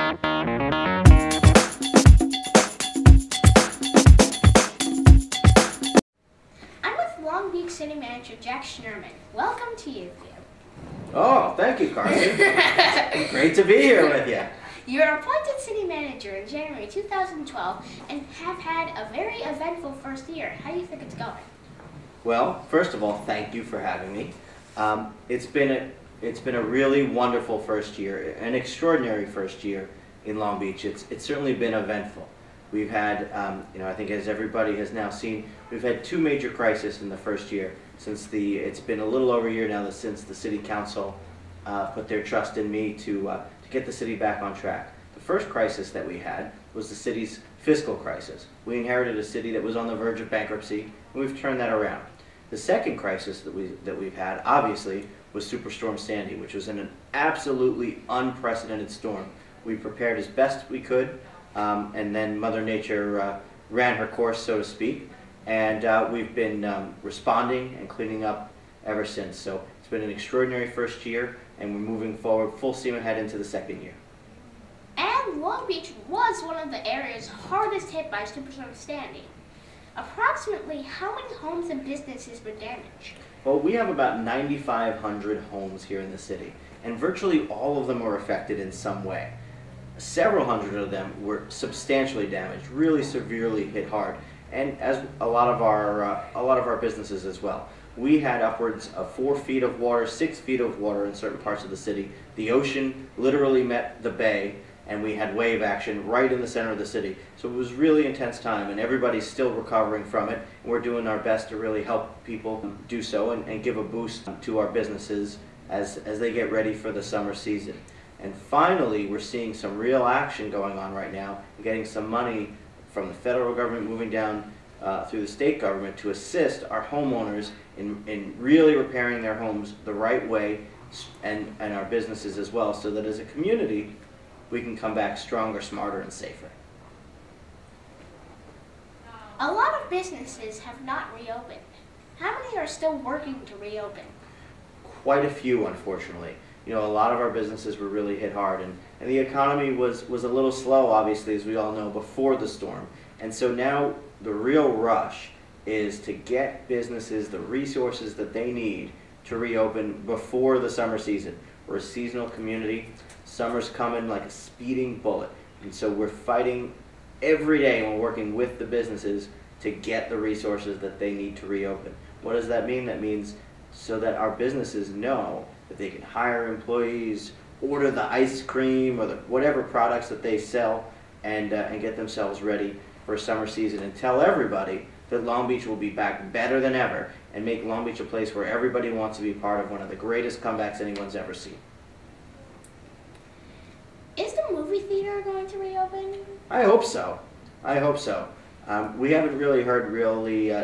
Long Beach City Manager Jack Schnirman. Welcome to you. Oh, thank you, Carson. Great to be here with you. You're appointed City Manager in January 2012 and have had a very eventful first year. How do you think it's going? Well, first of all, thank you for having me. It's been a really wonderful first year, an extraordinary first year in Long Beach. It's certainly been eventful. We've had, I think as everybody has now seen, we've had two major crises in the first year since it's been a little over a year now since the City Council put their trust in me to get the city back on track. The first crisis that we had was the city's fiscal crisis. We inherited a city that was on the verge of bankruptcy, and we've turned that around. The second crisis that we've had, obviously, was Superstorm Sandy, which was an absolutely unprecedented storm. We prepared as best we could. And then Mother Nature ran her course, so to speak, and we've been responding and cleaning up ever since. So it's been an extraordinary first year, and we're moving forward full steam ahead into the second year. And Long Beach was one of the areas hardest hit by Superstorm Sandy. Approximately how many homes and businesses were damaged? Well, we have about 9,500 homes here in the city, and virtually all of them were affected in some way. Several hundred of them were substantially damaged, really severely hit hard, and as a lot of our businesses as well. We had upwards of 4 feet of water, 6 feet of water in certain parts of the city. The ocean literally met the bay, and we had wave action right in the center of the city. So it was really intense time, and everybody's still recovering from it. And we're doing our best to really help people do so and give a boost to our businesses as they get ready for the summer season. And finally, we're seeing some real action going on right now, getting some money from the federal government moving down through the state government to assist our homeowners in really repairing their homes the right way, and our businesses as well, so that as a community, we can come back stronger, smarter, and safer. A lot of businesses have not reopened. How many are still working to reopen? Quite a few, unfortunately. A lot of our businesses were really hit hard, and the economy was a little slow, obviously, as we all know, before the storm. And so now the real rush is to get businesses the resources that they need to reopen before the summer season. We're a seasonal community. Summer's coming like a speeding bullet, and so we're fighting every day, and we're working with the businesses to get the resources that they need to reopen. What does that mean? That means so that our businesses know that they can hire employees, order the ice cream or whatever products that they sell, and get themselves ready for summer season, and tell everybody that Long Beach will be back better than ever and make Long Beach a place where everybody wants to be part of one of the greatest comebacks anyone's ever seen. Is the movie theater going to reopen? I hope so. I hope so. We haven't really heard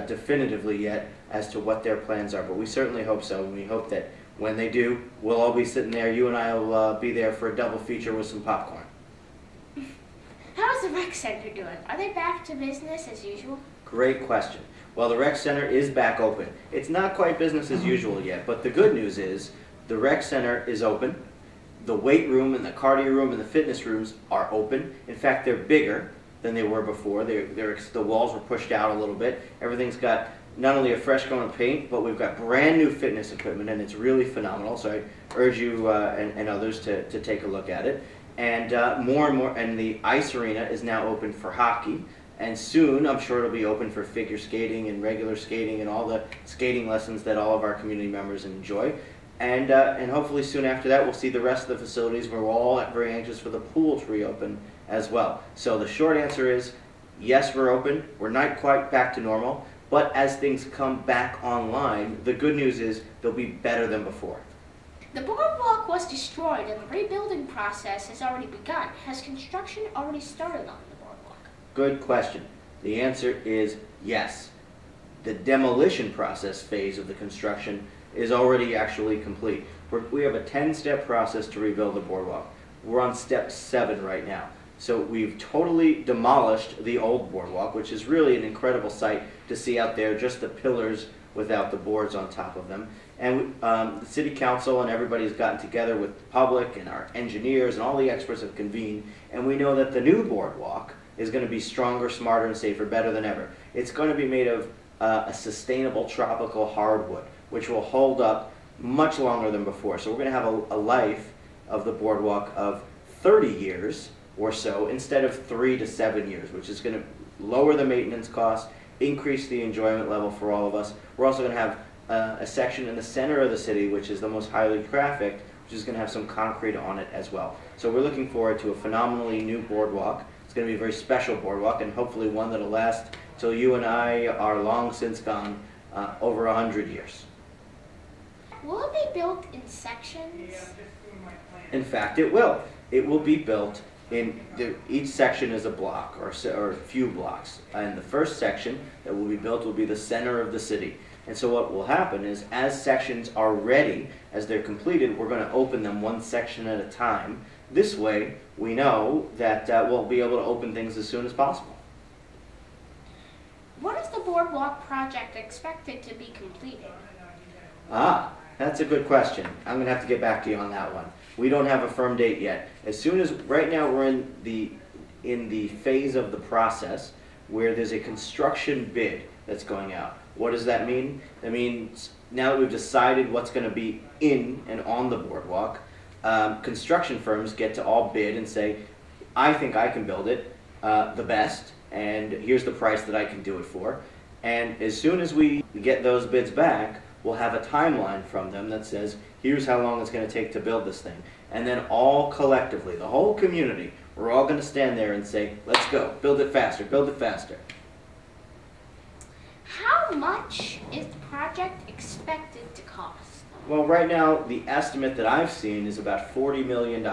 definitively yet as to what their plans are, but we certainly hope so, and we hope that when they do, we'll all be sitting there. You and I will be there for a double feature with some popcorn. How's the rec center doing? Are they back to business as usual? Great question. Well, the rec center is back open. It's not quite business as usual yet, but the good news is the rec center is open. The weight room and the cardio room and the fitness rooms are open. In fact, they're bigger than they were before. The walls were pushed out a little bit. Everything's got not only a fresh coat of paint, but we've got brand new fitness equipment, and it's really phenomenal. So I urge you and others to take a look at it. And more and more, and the ice arena is now open for hockey. And soon, I'm sure it'll be open for figure skating and regular skating and all the skating lessons that all of our community members enjoy. And hopefully soon after that, we'll see the rest of the facilities. We're all very anxious for the pool to reopen as well. So the short answer is, yes, we're open. We're not quite back to normal. But as things come back online, the good news is they'll be better than before. The boardwalk was destroyed and the rebuilding process has already begun. Has construction already started on the boardwalk? Good question. The answer is yes. The demolition process phase of the construction is already actually complete. We have a 10-step process to rebuild the boardwalk. We're on step 7 right now. So we've totally demolished the old boardwalk, which is really an incredible sight to see out there, just the pillars without the boards on top of them. And the city council and everybody's gotten together with the public and our engineers and all the experts have convened, and we know that the new boardwalk is going to be stronger, smarter, and safer, better than ever. It's going to be made of a sustainable tropical hardwood, which will hold up much longer than before. So we're going to have a life of the boardwalk of 30 years or so instead of 3 to 7 years, which is going to lower the maintenance costs, increase the enjoyment level for all of us. We're also going to have a section in the center of the city, which is the most highly trafficked, which is going to have some concrete on it as well. So we're looking forward to a phenomenally new boardwalk. It's going to be a very special boardwalk, and hopefully one that will last till you and I are long since gone, over 100 years. Will it be built in sections? In fact, it will. It will be built in, each section is a block or a few blocks. And the first section that will be built will be the center of the city. And so what will happen is, as sections are ready, as they're completed, we're going to open them one section at a time. This way, we know that we'll be able to open things as soon as possible. When is the boardwalk project expected to be completed? Ah, that's a good question. I'm going to have to get back to you on that one. We don't have a firm date yet. As soon as, right now we're in the phase of the process where there's a construction bid that's going out. What does that mean? That means now that we've decided what's going to be in and on the boardwalk, construction firms get to all bid and say, I think I can build it the best, and here's the price that I can do it for. And as soon as we get those bids back, we'll have a timeline from them that says, here's how long it's going to take to build this thing. And then all collectively, the whole community, we're all going to stand there and say, let's go, build it faster, build it faster. How much is the project expected to cost? Well, right now, the estimate that I've seen is about $40 million,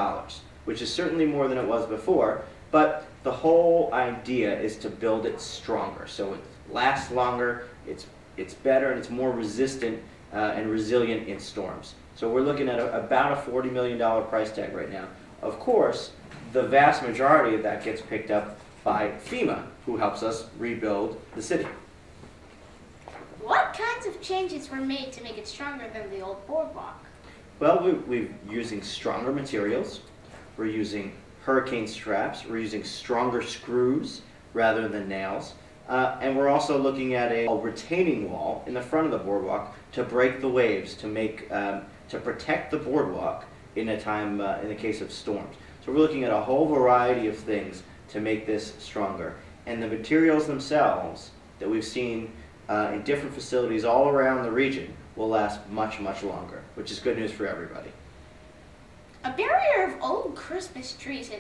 which is certainly more than it was before, but the whole idea is to build it stronger, so it lasts longer, it's better, and it's more resistant and resilient in storms. So we're looking at about a $40 million price tag right now. Of course, the vast majority of that gets picked up by FEMA, who helps us rebuild the city. What kinds of changes were made to make it stronger than the old boardwalk? Well, we're using stronger materials, we're using hurricane straps, we're using stronger screws rather than nails, and we're also looking at a retaining wall in the front of the boardwalk to break the waves, to protect the boardwalk in the case of storms. So we're looking at a whole variety of things to make this stronger. And the materials themselves that we've seen in different facilities all around the region will last much, much longer, which is good news for everybody. A barrier of old Christmas trees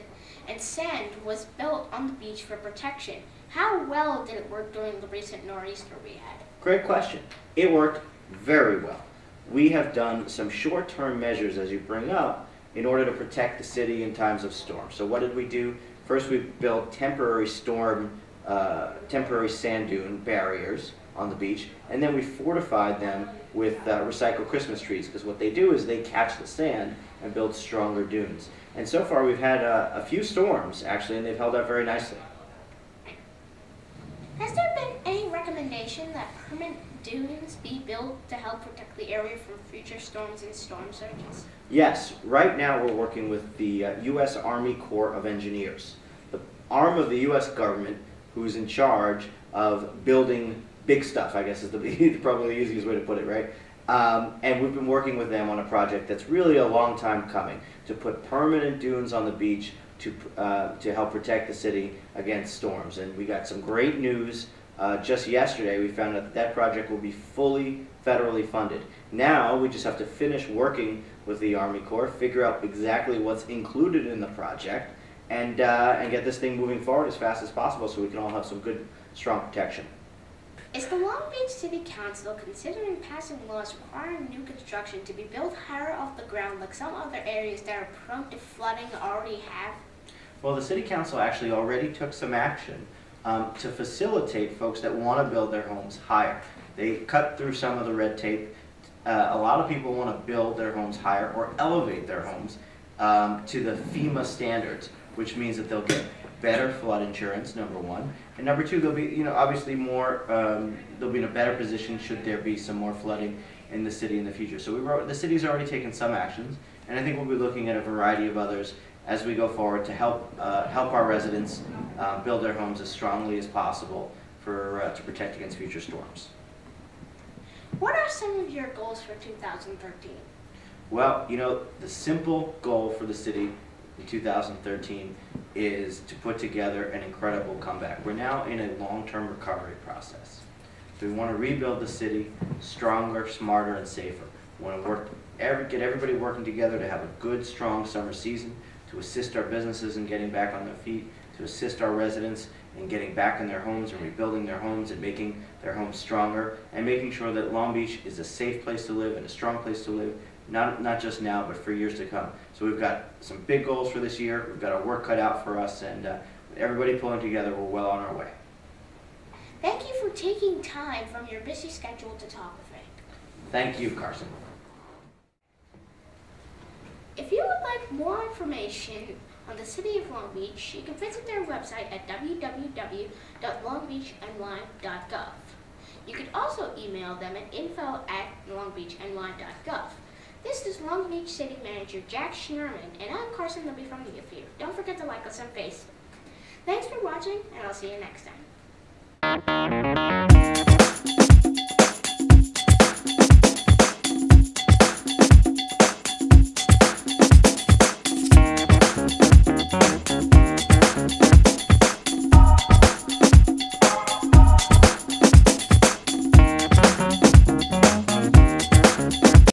and sand was built on the beach for protection. How well did it work during the recent nor'easter we had? Great question. It worked very well. We have done some short-term measures, as you bring up, in order to protect the city in times of storm. So what did we do? First, we built temporary sand dune barriers on the beach, and then we fortified them with recycled Christmas trees, because what they do is they catch the sand and build stronger dunes. And so far we've had a few storms, actually, and they've held up very nicely. Has there been any recommendation that permanent dunes be built to help protect the area from future storms and storm surges? Yes, right now we're working with the U.S. Army Corps of Engineers, the arm of the U.S. government who's in charge of building big stuff, I guess is probably the easiest way to put it, right? And we've been working with them on a project that's really a long time coming, to put permanent dunes on the beach to help protect the city against storms. And we got some great news. Just yesterday we found out that project will be fully federally funded. Now we just have to finish working with the Army Corps, figure out exactly what's included in the project, and get this thing moving forward as fast as possible so we can all have some good, strong protection. Is the Long Beach City Council considering passing laws requiring new construction to be built higher off the ground like some other areas that are prone to flooding already have? Well, the City Council actually already took some action to facilitate folks that want to build their homes higher. They cut through some of the red tape. A lot of people want to build their homes higher or elevate their homes to the FEMA standards, which means that they'll get better flood insurance, number one, and number two, they'll be, obviously more, they'll be in a better position should there be some more flooding in the city in the future. So the city's already taken some actions, and I think we'll be looking at a variety of others as we go forward to help our residents build their homes as strongly as possible to protect against future storms. What are some of your goals for 2013? Well, you know, the simple goal for the city in 2013 is to put together an incredible comeback. We're now in a long-term recovery process. We want to rebuild the city stronger, smarter, and safer. We want to get everybody working together to have a good, strong summer season, to assist our businesses in getting back on their feet, to assist our residents in getting back in their homes and rebuilding their homes and making their homes stronger, and making sure that Long Beach is a safe place to live and a strong place to live, not just now, but for years to come. So we've got some big goals for this year. We've got our work cut out for us, and with everybody pulling together, we're well on our way. Thank you for taking time from your busy schedule to talk with me. Thank you, Carson. If you would like more information on the City of Long Beach, you can visit their website at www.longbeachny.gov. You can also email them at info@longbeachny.gov. This is Long Beach City Manager Jack Schnirman, and I'm Carson Libbey from the View. Don't forget to like us on Facebook. Thanks for watching, and I'll see you next time.